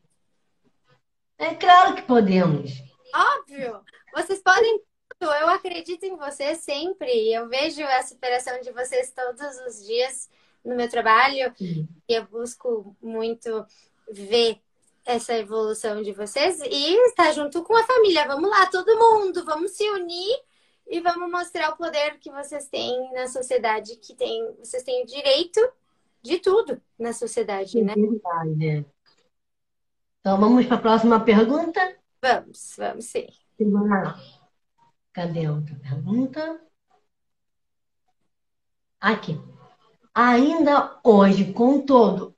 É claro que podemos. Óbvio, vocês podem tudo. Eu acredito em vocês sempre. Eu vejo a superação de vocês todos os dias no meu trabalho Sim. e eu busco muito ver essa evolução de vocês e estar junto com a família. Vamos lá, todo mundo, vamos se unir e vamos mostrar o poder que vocês têm na sociedade, vocês têm o direito de tudo na sociedade, É né? verdade, né? Então vamos para a próxima pergunta. Vamos sim. Cadê a outra pergunta? Aqui. Ainda hoje, com todo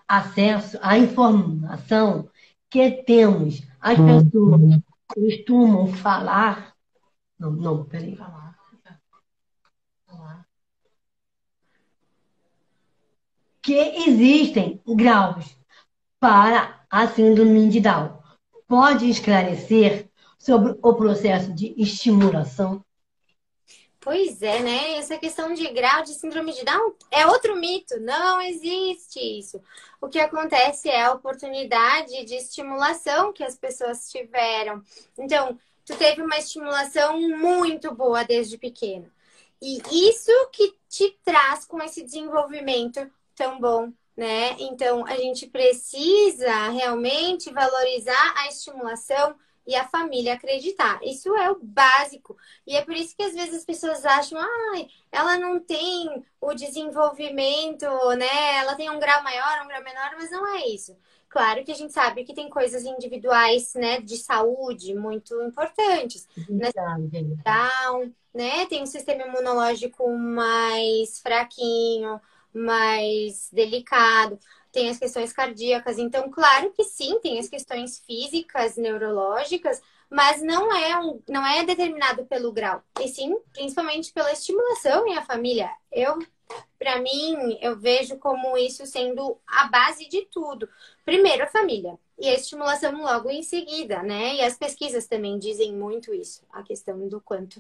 acesso à informação que temos, as pessoas costumam falar. Não, não, peraí. Que existem graus para a síndrome de Down. Pode esclarecer sobre o processo de estimulação? Pois é, né? Essa questão de grau de síndrome de Down é outro mito. Não existe isso. O que acontece é a oportunidade de estimulação que as pessoas tiveram. Então, tu teve uma estimulação muito boa desde pequeno. E isso que te traz com esse desenvolvimento tão bom, né? Então, a gente precisa realmente valorizar a estimulação e a família acreditar. Isso é o básico. E é por isso que às vezes as pessoas acham, ai, ela não tem o desenvolvimento, né? Ela tem um grau maior, um grau menor, mas não é isso. Claro que a gente sabe que tem coisas individuais, né, de saúde muito importantes. Verdade. Down, né? Tem um sistema imunológico mais fraquinho, mais delicado, tem as questões cardíacas. Então, claro que sim, tem as questões físicas, neurológicas, mas não é determinado pelo grau, e sim, principalmente pela estimulação e a família. Para mim, eu vejo como isso sendo a base de tudo. Primeiro, a família. E a estimulação logo em seguida, né? E as pesquisas também dizem muito isso, a questão do quanto.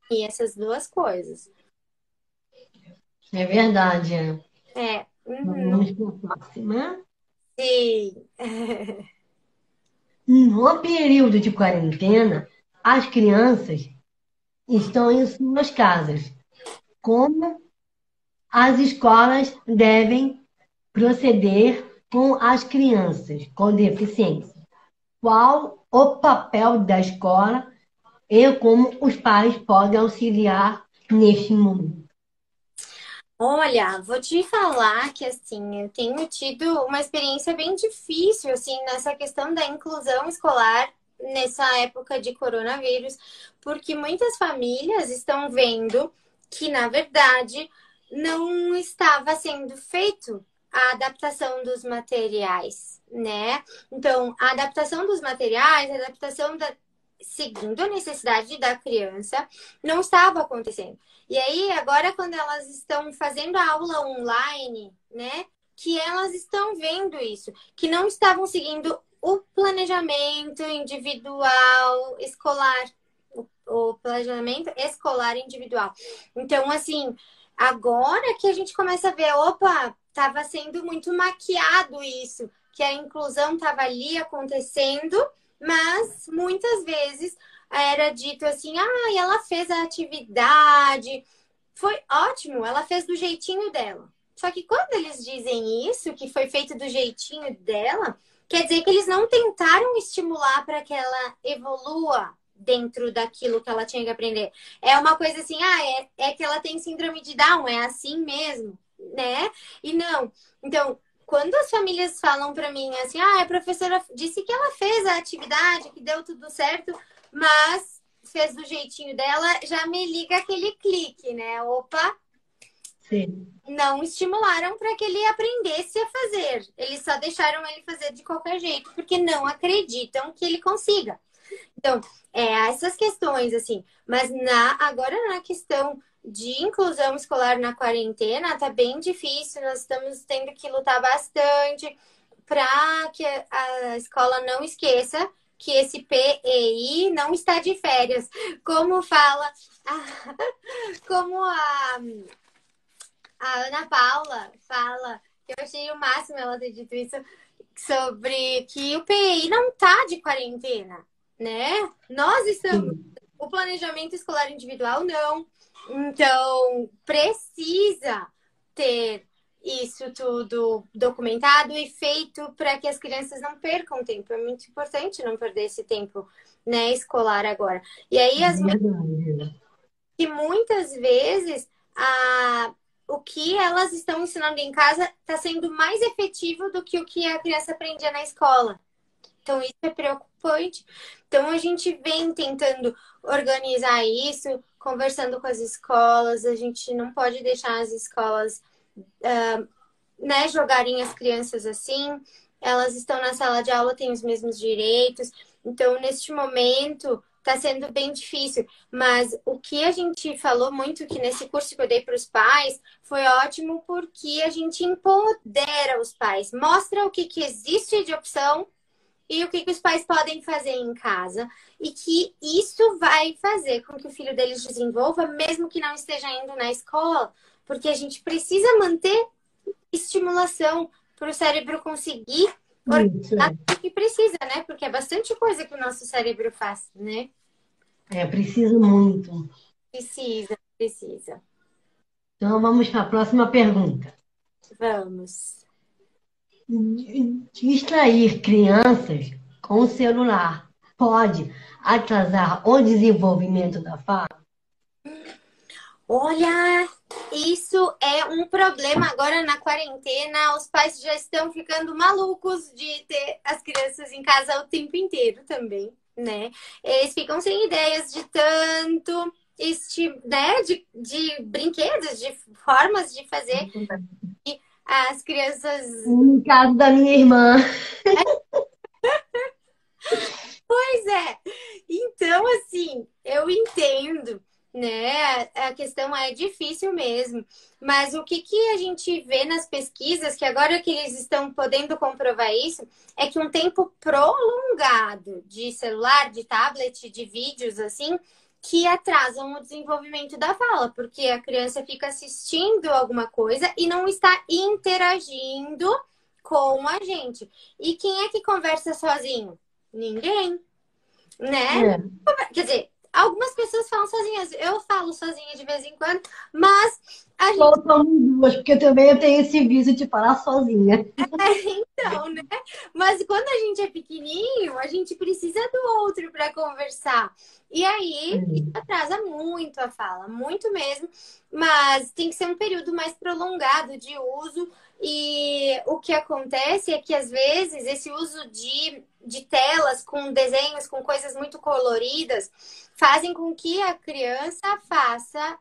E essas duas coisas. É verdade. É. Uhum. Vamos para a próxima. Sim. No período de quarentena, as crianças estão em suas casas. Como as escolas devem proceder com as crianças com deficiência? Qual o papel da escola e como os pais podem auxiliar neste momento? Olha, vou te falar que assim, eu tenho tido uma experiência bem difícil assim nessa questão da inclusão escolar nessa época de coronavírus, porque muitas famílias estão vendo que, na verdade, não estava sendo feito a adaptação dos materiais, né? Então, a adaptação dos materiais, a adaptação seguindo a necessidade da criança, não estava acontecendo. E aí, agora, quando elas estão fazendo a aula online, né? Que elas estão vendo isso, que não estavam seguindo o planejamento individual escolar, o planejamento escolar individual. Então, assim, agora que a gente começa a ver, opa, estava sendo muito maquiado isso, que a inclusão estava ali acontecendo, mas muitas vezes era dito assim, ah, ela fez a atividade, foi ótimo, ela fez do jeitinho dela. Só que quando eles dizem isso, que foi feito do jeitinho dela, quer dizer que eles não tentaram estimular para que ela evolua dentro daquilo que ela tinha que aprender. É uma coisa assim, é que ela tem síndrome de Down, é assim mesmo, né? E não. Então, quando as famílias falam para mim assim, a professora disse que ela fez a atividade, que deu tudo certo, mas fez do jeitinho dela, já me liga aquele clique, né? Opa! Sim. Não estimularam para que ele aprendesse a fazer. Eles só deixaram ele fazer de qualquer jeito, porque não acreditam que ele consiga. Então, essas questões, assim. Mas agora na questão de inclusão escolar na quarentena, tá bem difícil. Nós estamos tendo que lutar bastante para que a escola não esqueça que esse PEI não está de férias. Como fala, como a Ana Paula fala, que eu achei o máximo ela ter dito isso, sobre que o PEI não tá de quarentena, né? Nós estamos. O planejamento escolar individual, não. Então, precisa ter isso tudo documentado e feito para que as crianças não percam tempo. É muito importante não perder esse tempo, né, escolar agora. E aí, que muitas vezes o que elas estão ensinando em casa está sendo mais efetivo do que o que a criança aprendia na escola. Então, isso é preocupante. Então, a gente vem tentando organizar isso, conversando com as escolas. A gente não pode deixar as escolas né, jogarem as crianças assim. Elas estão na sala de aula, têm os mesmos direitos. Então, neste momento, está sendo bem difícil. Mas o que a gente falou muito que nesse curso que eu dei para os pais foi ótimo porque a gente empodera os pais. Mostra o que existe de opção e o que os pais podem fazer em casa. E que isso vai fazer com que o filho deles desenvolva, mesmo que não esteja indo na escola. Porque a gente precisa manter estimulação para o cérebro conseguir organizar o que precisa, né? Porque é bastante coisa que o nosso cérebro faz, né? Precisa muito. Precisa. Então, vamos para a próxima pergunta. Vamos. Distrair crianças com o celular pode atrasar o desenvolvimento da fala? Olha, isso é um problema agora na quarentena. Os pais já estão ficando malucos de ter as crianças em casa o tempo inteiro também, né? Eles ficam sem ideias de tanto, né? De brinquedos, de formas de fazer. E as crianças... No caso da minha irmã. Pois é. Então, assim, eu entendo, né? A questão é difícil mesmo. Mas o que a gente vê nas pesquisas, que agora que eles estão podendo comprovar isso, é que um tempo prolongado de celular, de tablet, de vídeos, assim, que atrasam o desenvolvimento da fala, porque a criança fica assistindo alguma coisa e não está interagindo com a gente. E quem é que conversa sozinho? Ninguém, né? Quer dizer, algumas pessoas falam sozinhas. Eu falo sozinha de vez em quando, mas a gente... Somos duas, porque também eu tenho esse vício de falar sozinha. Então, né? Mas quando a gente é pequenininho, a gente precisa do outro para conversar. E aí, isso atrasa muito a fala, muito mesmo. Mas tem que ser um período mais prolongado de uso. E o que acontece é que, às vezes, esse uso de de telas com desenhos, com coisas muito coloridas, fazem com que a criança faça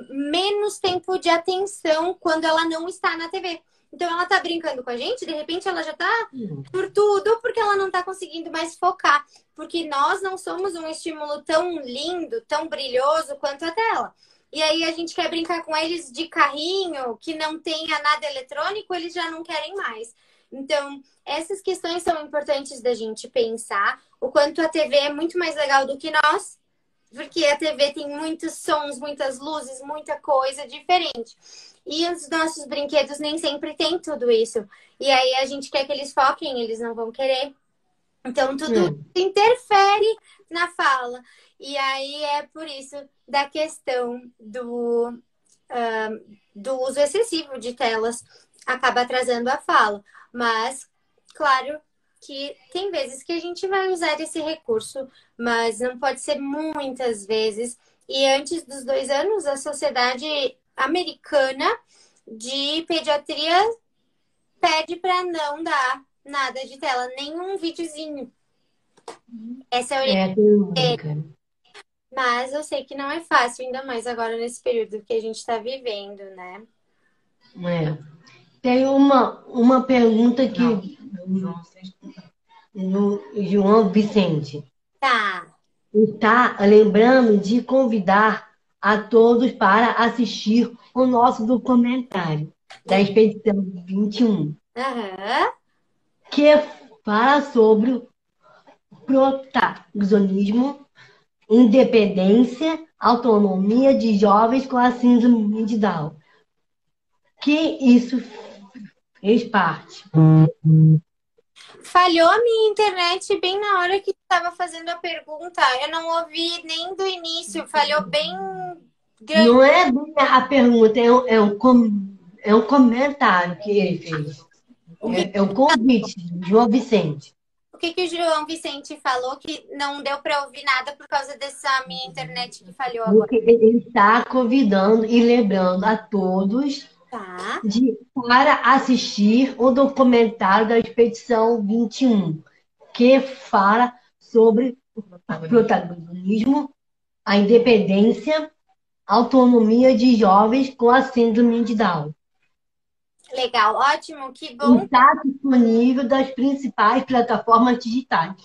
menos tempo de atenção quando ela não está na TV. Então ela tá brincando com a gente, de repente ela já tá por tudo, porque ela não tá conseguindo mais focar. Porque nós não somos um estímulo tão lindo, tão brilhoso quanto a tela. E aí a gente quer brincar com eles de carrinho, que não tenha nada eletrônico, eles já não querem mais. Então, essas questões são importantes da gente pensar. O quanto a TV é muito mais legal do que nós, porque a TV tem muitos sons, muitas luzes, muita coisa diferente. E os nossos brinquedos nem sempre tem tudo isso. E aí a gente quer que eles foquem, eles não vão querer. Então, tudo interfere na fala. E aí é por isso da questão do uso excessivo de telas acaba atrasando a fala. Mas, claro que tem vezes que a gente vai usar esse recurso, mas não pode ser muitas vezes. E antes dos 2 anos, a Sociedade Americana de Pediatria pede para não dar nada de tela, nenhum videozinho. Essa é a orientação. Mas eu sei que não é fácil, ainda mais agora nesse período que a gente está vivendo, né? Tem uma pergunta que no João Vicente. Tá. Está lembrando de convidar a todos para assistir o nosso documentário da Expedição 21. Que fala sobre o protagonismo, independência, autonomia de jovens com a síndrome de Down. Que isso fez parte. Falhou a minha internet bem na hora que estava fazendo a pergunta. Eu não ouvi nem do início. Falhou bem grande. Não é bem a pergunta, é um comentário que ele fez. É um convite de João Vicente. O que o João Vicente falou que não deu para ouvir nada por causa dessa minha internet que falhou agora? Porque ele está convidando e lembrando a todos para assistir o documentário da Expedição 21, que fala sobre o protagonismo, a independência, a autonomia de jovens com a síndrome de Down. Legal, ótimo, que bom. Está disponível das principais plataformas digitais.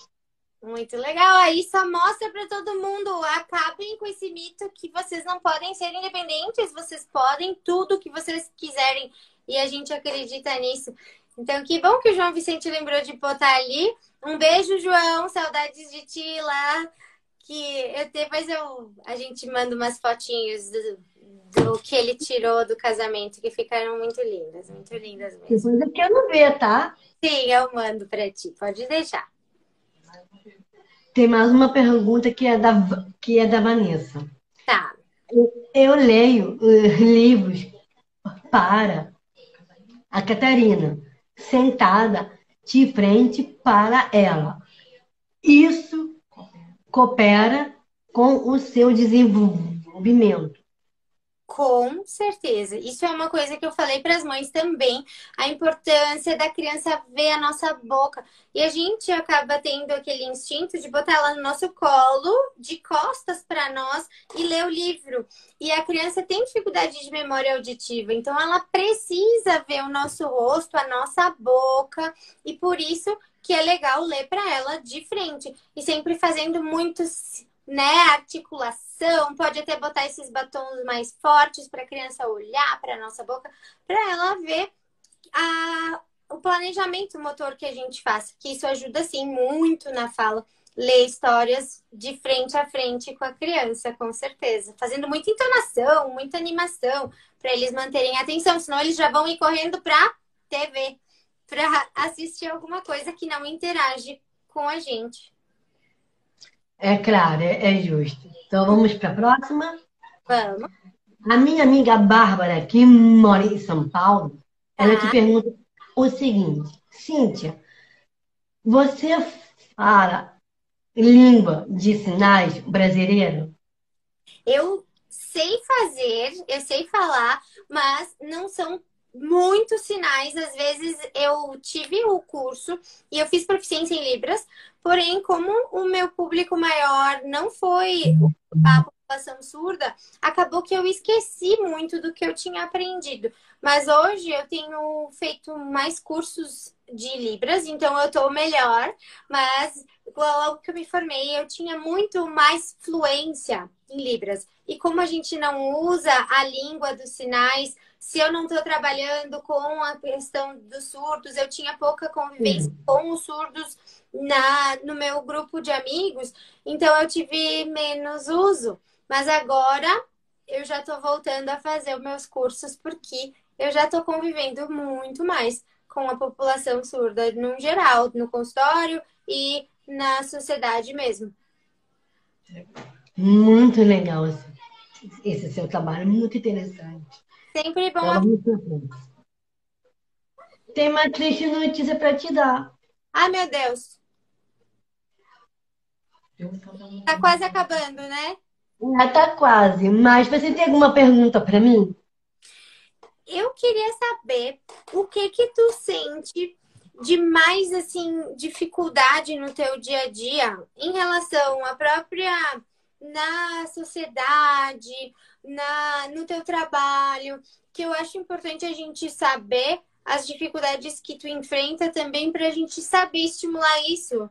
Muito legal. Aí só mostra para todo mundo. Acabem com esse mito que vocês não podem ser independentes. Vocês podem tudo que vocês quiserem. E a gente acredita nisso. Então, que bom que o João Vicente lembrou de botar ali. Um beijo, João. Saudades de ti lá. Que depois a gente manda umas fotinhos do que ele tirou do casamento, que ficaram muito lindas mesmo. Depois eu quero ver, tá? Sim, eu mando para ti. Pode deixar. Tem mais uma pergunta que é da Vanessa. Tá. Eu leio livros para a Catarina, sentada de frente para ela. Isso coopera com o seu desenvolvimento. Com certeza. Isso é uma coisa que eu falei para as mães também. A importância da criança ver a nossa boca. E a gente acaba tendo aquele instinto de botar ela no nosso colo, de costas para nós, e ler o livro. E a criança tem dificuldade de memória auditiva. Então, ela precisa ver o nosso rosto, a nossa boca. E por isso que é legal ler para ela de frente. E sempre fazendo muitos, articulação, pode até botar esses batons mais fortes para a criança olhar para a nossa boca, para ela ver o planejamento motor que a gente faz, que isso ajuda, sim, muito na fala. Ler histórias de frente a frente com a criança, com certeza. Fazendo muita entonação, muita animação, para eles manterem a atenção, senão eles já vão ir correndo para TV, para assistir alguma coisa que não interage com a gente. É claro, é justo. Então vamos para a próxima? Vamos. A minha amiga Bárbara, que mora em São Paulo, ela te pergunta o seguinte: Cíntia, você fala língua de sinais brasileira? Eu sei fazer, eu sei falar, mas não são muitos sinais. Às vezes eu tive o curso e eu fiz proficiência em Libras, porém, como o meu público maior não foi a população surda, acabou que eu esqueci muito do que eu tinha aprendido. Mas hoje eu tenho feito mais cursos de Libras, então eu estou melhor, mas logo que eu me formei, eu tinha muito mais fluência em Libras. E como a gente não usa a língua dos sinais, se eu não estou trabalhando com a questão dos surdos, eu tinha pouca convivência com os surdos no meu grupo de amigos, então eu tive menos uso. Mas agora eu já estou voltando a fazer os meus cursos porque eu já estou convivendo muito mais com a população surda no geral, no consultório e na sociedade mesmo. Muito legal esse seu trabalho, muito interessante. Sempre bom. Fala muito bem. Tem uma triste notícia para te dar. Ai, meu Deus. Tá quase acabando, né? Já tá quase, mas você tem alguma pergunta para mim? Eu queria saber o que que tu sente de mais, assim, dificuldade no teu dia a dia em relação à própria, na sociedade, no teu trabalho, que eu acho importante a gente saber as dificuldades que tu enfrenta também para a gente saber estimular isso,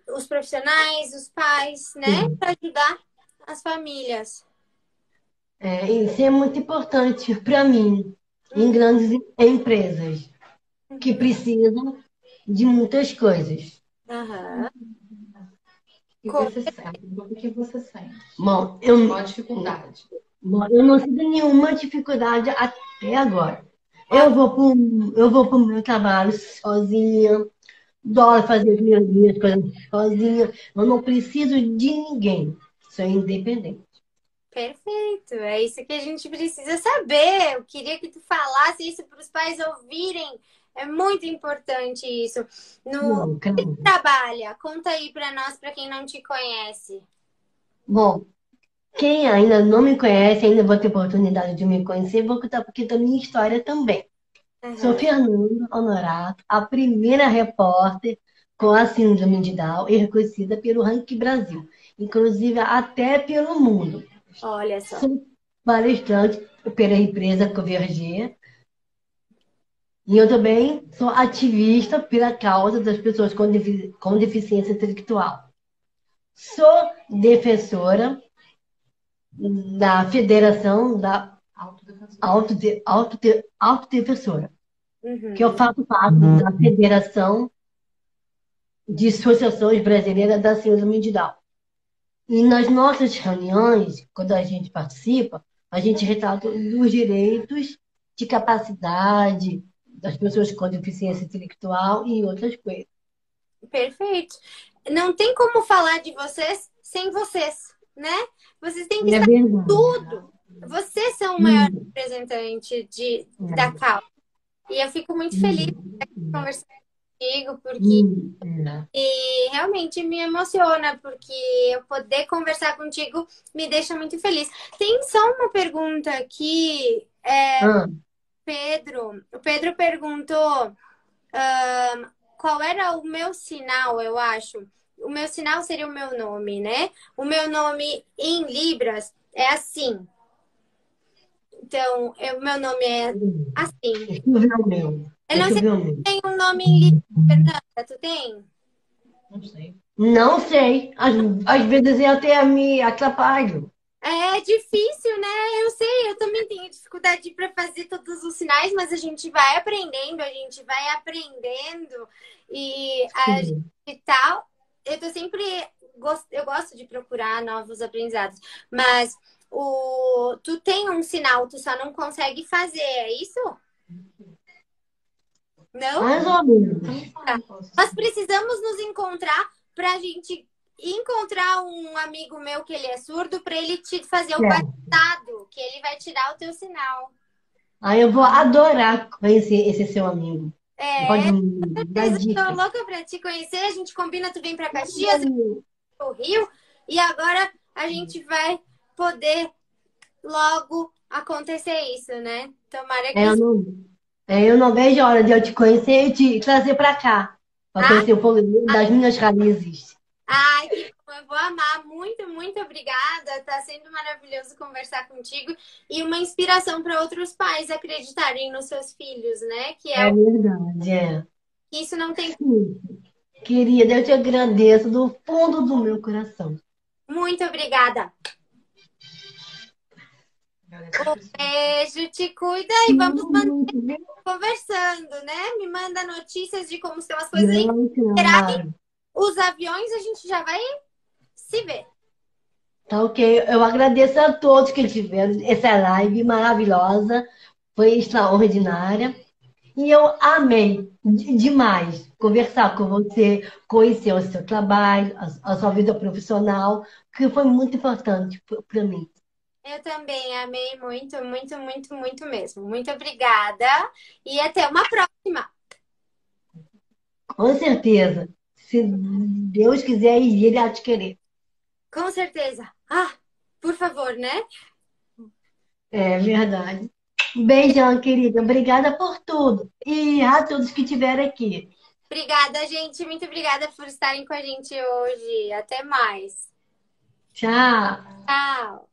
os profissionais, os pais, né? Para ajudar as famílias. Isso é muito importante para mim, em grandes empresas, que precisam de muitas coisas. Aham. E você sabe, o que você sente? Bom, Qual a dificuldade? eu não tive nenhuma dificuldade até agora. Eu vou pro meu trabalho sozinha, adoro fazer as minhas coisas sozinha. Eu não preciso de ninguém. Sou independente. Perfeito, é isso que a gente precisa saber. Eu queria que tu falasse isso para os pais ouvirem. É muito importante isso. No Não, que calma. tu trabalha? Conta aí para nós, para quem não te conhece. Bom, quem ainda não me conhece, ainda vou ter oportunidade de me conhecer, vou contar um pouquinho da minha história também. Sou Aham. Fernanda Honorato, a primeira repórter com a síndrome de Down e reconhecida pelo Ranking Brasil, inclusive até pelo mundo. Olha só. Sou palestrante pela empresa Converger e eu também sou ativista pela causa das pessoas com deficiência intelectual. Sou defensora da Federação da Autodefensora, que eu Uhum. faço parte da Federação de Associações Brasileiras da Síndrome de Down. E nas nossas reuniões, quando a gente participa, a gente retrata os direitos de capacidade das pessoas com deficiência intelectual e outras coisas. Perfeito. Não tem como falar de vocês sem vocês, né? Vocês têm que É estar em verdade. tudo. Vocês são o maior representante da causa. E eu fico muito feliz de conversar contigo, porque É. e realmente me emociona, porque eu poder conversar contigo me deixa muito feliz. Tem só uma pergunta aqui, Ah, Pedro. O Pedro perguntou, qual era o meu sinal, eu acho. O meu sinal seria o meu nome, né? O meu nome em Libras é assim. Então, o meu nome é assim. deixa eu ver o meu. Eu não Deixa eu sei ver o se meu. tem um nome em Libras, Fernanda. Tu tem? Não sei. Não sei. Às vezes eu até me atrapalho. É difícil, né? Eu sei, eu também tenho dificuldade para fazer todos os sinais, mas a gente vai aprendendo, e a gente tal. Eu tô sempre eu gosto de procurar novos aprendizados, mas tu tem um sinal, tu só não consegue fazer, é isso? Não? Mais ou menos. Nós precisamos nos encontrar para a gente encontrar um amigo meu que ele é surdo para ele te fazer o Certo. batizado, que ele vai tirar o teu sinal. Aí eu vou adorar conhecer esse seu amigo. É, Pode me dar eu tô dicas. louca para te conhecer. A gente combina, tu vem para Caxias, eu vou pro Rio, e agora a gente vai poder logo acontecer isso, né? Tomara É, que eu sim. não, Eu não vejo a hora de eu te conhecer e te trazer pra cá, pra Ah, conhecer um pouco das minhas raízes. ai, que bom, eu vou amar. Muito, muito obrigada. Tá sendo maravilhoso conversar contigo e uma inspiração para outros pais acreditarem nos seus filhos, né? Que é É o verdade, é. que isso não tem. Sim. Querida, eu te agradeço do fundo do meu coração. Muito obrigada. Um beijo, te cuida Te e vamos amo muito, viu? conversando, né? Me manda notícias de como estão as coisas aí. Não, Esperarem claro. os aviões, a gente já vai se ver. Tá ok. Eu agradeço a todos que tiveram essa live maravilhosa. Foi extraordinária. E eu amei demais conversar com você, conhecer o seu trabalho, a sua vida profissional, que foi muito importante para mim. Eu também amei muito, muito, muito, muito mesmo. Muito obrigada e até uma próxima. Com certeza. Se Deus quiser e Ele há de querer. Com certeza. Ah, por favor, né? É verdade. Beijão, querida. Obrigada por tudo. E a todos que estiveram aqui. Obrigada, gente. Muito obrigada por estarem com a gente hoje. Até mais. Tchau. Tchau.